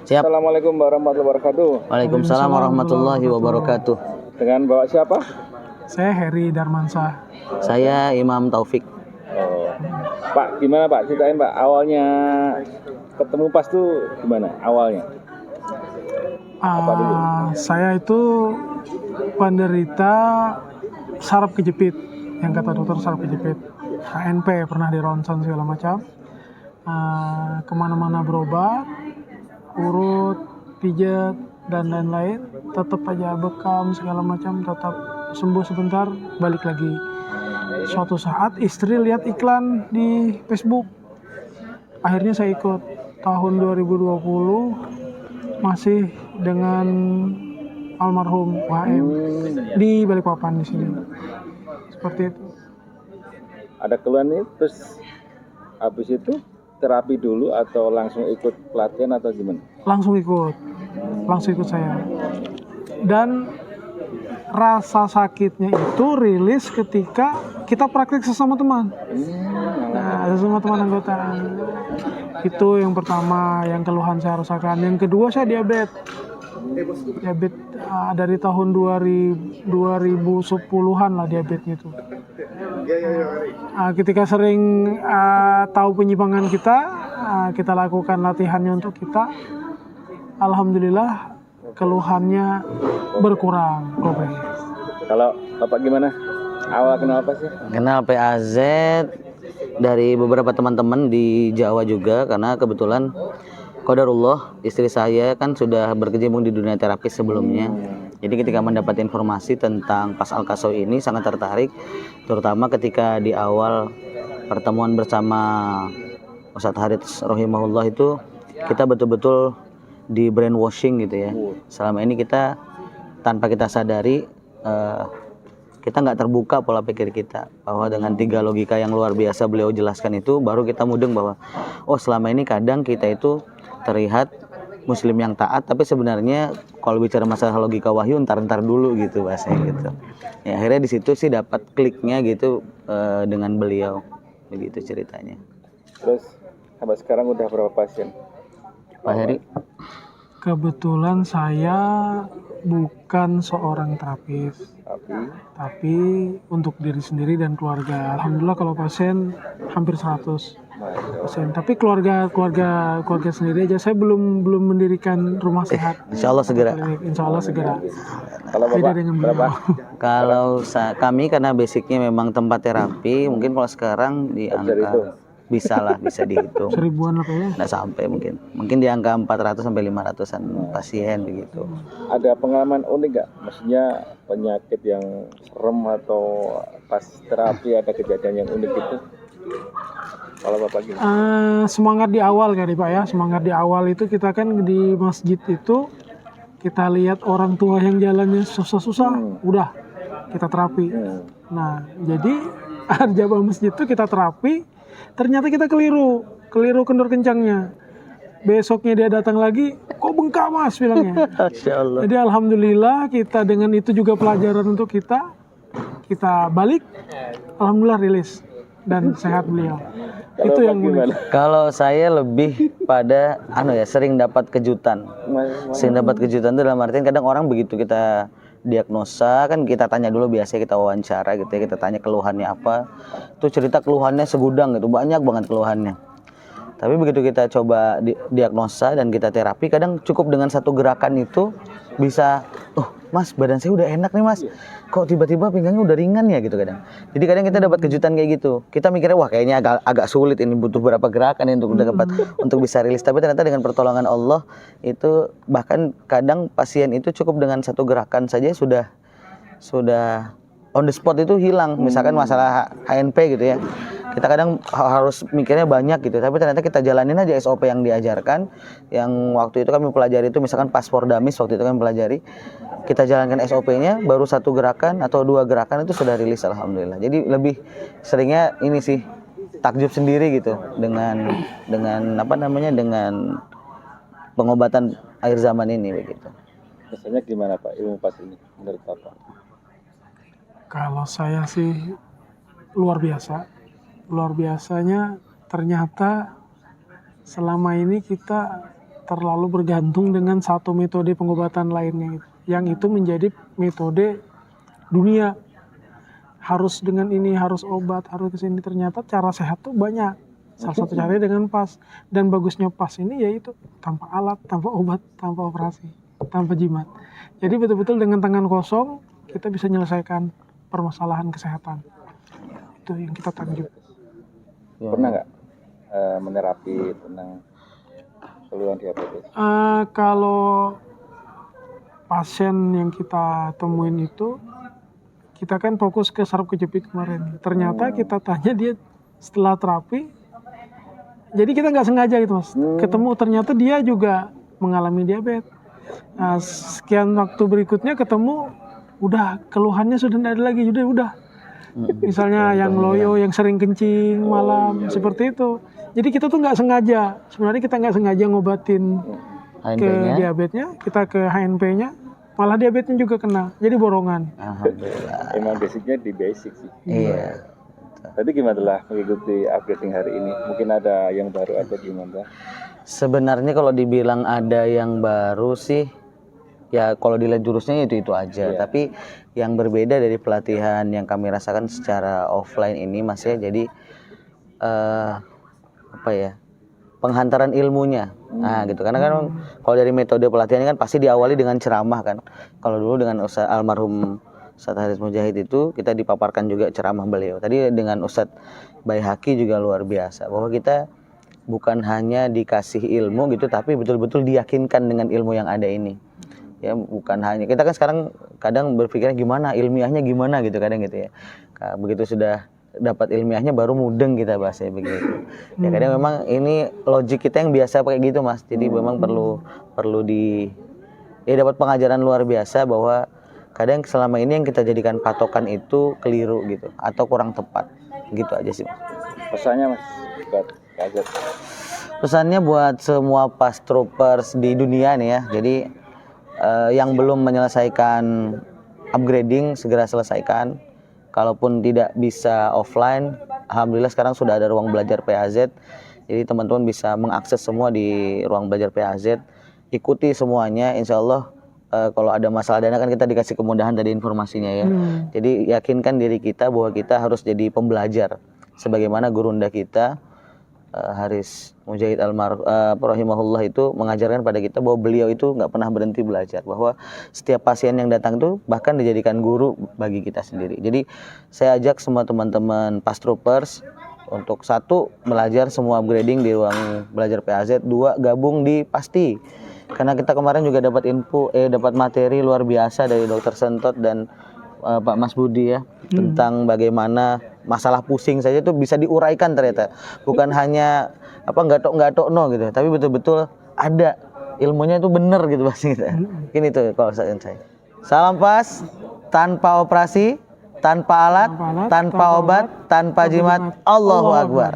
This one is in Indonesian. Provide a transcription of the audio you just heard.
Siap. Assalamualaikum warahmatullahi wabarakatuh. Waalaikumsalam warahmatullahi wabarakatuh. Dengan Bapak siapa? Saya Heri Darmansyah. Saya Imam Taufik. Oh. Pak, gimana Pak? Ceritain Pak, awalnya ketemu PAS tuh gimana awalnya? Apa dulu? Saya itu penderita saraf kejepit, yang kata dokter saraf kejepit. HNP, pernah di ronsen segala macam. Kemana-mana berobat, urut, pijat, dan lain-lain. Tetap aja bekam segala macam, tetap sembuh sebentar, balik lagi. Suatu saat istri lihat iklan di Facebook. Akhirnya saya ikut. Tahun 2020 masih dengan almarhum HM di Balikpapan di sini. Seperti itu. Ada keluhan nih, terus habis itu terapi dulu atau langsung ikut pelatihan atau gimana? Langsung ikut saya. Dan rasa sakitnya itu rilis ketika kita praktik sesama teman. Sesama teman anggota. Itu yang pertama, yang keluhan saya rasakan. Yang kedua, saya diabetes dari tahun 2010-an lah diabetesnya itu. Ketika sering tahu penyimpangan kita lakukan latihannya untuk kita. Alhamdulillah keluhannya berkurang. Kalau Bapak gimana? Awal kenal apa sih? Kenal PAZ dari beberapa teman-teman di Jawa juga, karena kebetulan qadarullah istri saya kan sudah berkecimpung di dunia terapi sebelumnya. Jadi ketika mendapat informasi tentang PAS Al-Kasaw ini sangat tertarik, terutama ketika di awal pertemuan bersama Ustadz Harits rahimahullah itu kita betul-betul di brainwashing gitu ya. Selama ini kita tanpa kita sadari kita nggak terbuka pola pikir kita, bahwa dengan 3 logika yang luar biasa beliau jelaskan itu baru kita mudeng bahwa oh selama ini kadang kita itu terlihat muslim yang taat, tapi sebenarnya kalau bicara masalah logika wahyu ntar dulu gitu bahasanya gitu. Ya, akhirnya di situ sih dapat kliknya gitu dengan beliau, begitu ceritanya. Terus sampai sekarang udah berapa pasien? Pak Heri? Kebetulan saya bukan seorang terapis, tapi untuk diri sendiri dan keluarga. Alhamdulillah kalau pasien hampir 100 pasien. Tapi keluarga sendiri aja. Saya belum mendirikan rumah sehat. Insya Allah segera. Kalau Bapak berapa? Kalau kami karena basicnya memang tempat terapi, mungkin kalau sekarang di angka bisa dihitung. 1000-an apa ya? Nggak sampai mungkin di angka 400 sampai 500-an pasien begitu. Ada pengalaman unik nggak? Maksudnya penyakit yang serem atau pas terapi ada kejadian yang unik itu? Kalau Bapak gimana? Semangat di awal kali Pak ya. Semangat di awal itu kita kan di masjid itu kita lihat orang tua yang jalannya susah-susah, udah kita terapi. Nah, jadi jamaah masjid itu kita terapi. Ternyata kita keliru kendor kencangnya. Besoknya dia datang lagi, kok bengkak mas bilangnya. Jadi alhamdulillah kita dengan itu juga pelajaran untuk kita balik, alhamdulillah rilis dan sehat beliau. Itu yang unik. Kalau saya lebih pada sering dapat kejutan. Sering dapat kejutan itu dalam artian kadang orang begitu kita diagnosa kan kita tanya dulu, biasanya kita wawancara gitu ya, kita tanya keluhannya apa, tuh cerita keluhannya segudang gitu, banyak banget keluhannya. Tapi begitu kita coba diagnosa dan kita terapi, kadang cukup dengan satu gerakan itu bisa, oh mas badan saya udah enak nih mas, kok tiba-tiba pinggangnya udah ringan ya gitu kadang. Jadi kadang kita dapat kejutan kayak gitu, kita mikirnya wah kayaknya agak sulit ini, butuh berapa gerakan ya untuk bisa rilis. Tapi ternyata dengan pertolongan Allah itu bahkan kadang pasien itu cukup dengan satu gerakan saja sudah on the spot itu hilang. Misalkan masalah HNP gitu ya, kita kadang harus mikirnya banyak gitu, tapi ternyata kita jalanin aja SOP yang diajarkan. Yang waktu itu kami pelajari itu misalkan paspor damis, waktu itu kami pelajari, kita jalankan SOP-nya, baru 1 gerakan atau 2 gerakan itu sudah rilis alhamdulillah. Jadi lebih seringnya ini sih takjub sendiri gitu dengan dengan pengobatan akhir zaman ini begitu. Biasanya gimana Pak ilmu PAS ini menurut Bapak? Kalau saya sih luar biasanya ternyata selama ini kita terlalu bergantung dengan satu metode pengobatan lainnya gitu. Yang itu menjadi metode dunia. Harus dengan ini, harus obat, harus kesini. Ternyata cara sehat tuh banyak. Salah satu caranya dengan PAS. Dan bagusnya PAS ini yaitu tanpa alat, tanpa obat, tanpa operasi, tanpa jimat. Jadi betul-betul dengan tangan kosong kita bisa menyelesaikan permasalahan kesehatan. Itu yang kita tanjung. Pernah nggak menerapi tentang keluhan diabetes? Kalau pasien yang kita temuin itu, kita kan fokus ke saraf kejepit kemarin. Ternyata kita tanya dia setelah terapi, jadi kita nggak sengaja gitu mas, ketemu ternyata dia juga mengalami diabetes. Nah, sekian waktu berikutnya ketemu, udah keluhannya sudah tidak ada lagi, udah. Misalnya yang loyo, yang sering kencing malam, seperti itu. Jadi kita tuh nggak sengaja, sebenarnya kita nggak sengaja ngobatin ke diabetesnya, kita ke HNP-nya, malah diabetesnya juga kena, jadi borongan. Alhamdulillah. Emang basicnya di basic sih. Iya. Tadi gimana lah mengikuti upgrading hari ini? Mungkin ada yang baru atau gimana? Sebenarnya kalau dibilang ada yang baru sih, ya kalau dilihat jurusnya itu aja. Iya. Tapi yang berbeda dari pelatihan yang kami rasakan secara offline ini mas ya, jadi apa ya, penghantaran ilmunya. Nah gitu, karena kan kalau dari metode pelatihan kan pasti diawali dengan ceramah kan. Kalau dulu dengan almarhum Ustadz Haris Mujahid itu kita dipaparkan juga ceramah beliau. Tadi dengan Ustadz Baihaqi juga luar biasa, bahwa kita bukan hanya dikasih ilmu gitu, tapi betul-betul diyakinkan dengan ilmu yang ada ini. Ya bukan hanya, kita kan sekarang kadang berpikirnya gimana, ilmiahnya gimana gitu kadang gitu ya. Begitu sudah dapat ilmiahnya baru mudeng kita bahasanya begitu. Ya kadang memang ini logik kita yang biasa pakai gitu mas. Jadi memang perlu dapat pengajaran luar biasa bahwa kadang selama ini yang kita jadikan patokan itu keliru gitu atau kurang tepat. Gitu aja sih mas. Pesannya mas buat Azad. Pesannya buat semua PAS troopers di dunia nih ya. Jadi yang belum menyelesaikan upgrading segera selesaikan. Kalaupun tidak bisa offline, alhamdulillah sekarang sudah ada ruang belajar PAZ. Jadi teman-teman bisa mengakses semua di ruang belajar PAZ. Ikuti semuanya, insya Allah kalau ada masalah dana kan kita dikasih kemudahan tadi informasinya ya. Jadi yakinkan diri kita bahwa kita harus jadi pembelajar. Sebagaimana gurunda kita Haris Mujahid rahimahullah itu mengajarkan pada kita bahwa beliau itu nggak pernah berhenti belajar, bahwa setiap pasien yang datang itu bahkan dijadikan guru bagi kita sendiri. Jadi saya ajak semua teman-teman PAS troopers untuk satu, belajar semua upgrading di ruang belajar PAZ, dua, gabung di Pasti. Karena kita kemarin juga dapat dapat materi luar biasa dari Dr. Sentot dan Pak Mas Budi ya, tentang bagaimana masalah pusing saja itu bisa diuraikan ternyata. Bukan hanya nggak tok no gitu, tapi betul-betul ada ilmunya itu benar gitu pasti kita. Ini tuh kalau saya. Salam PAS, tanpa operasi, tanpa alat, tanpa obat, tanpa jimat. Allahu Akbar.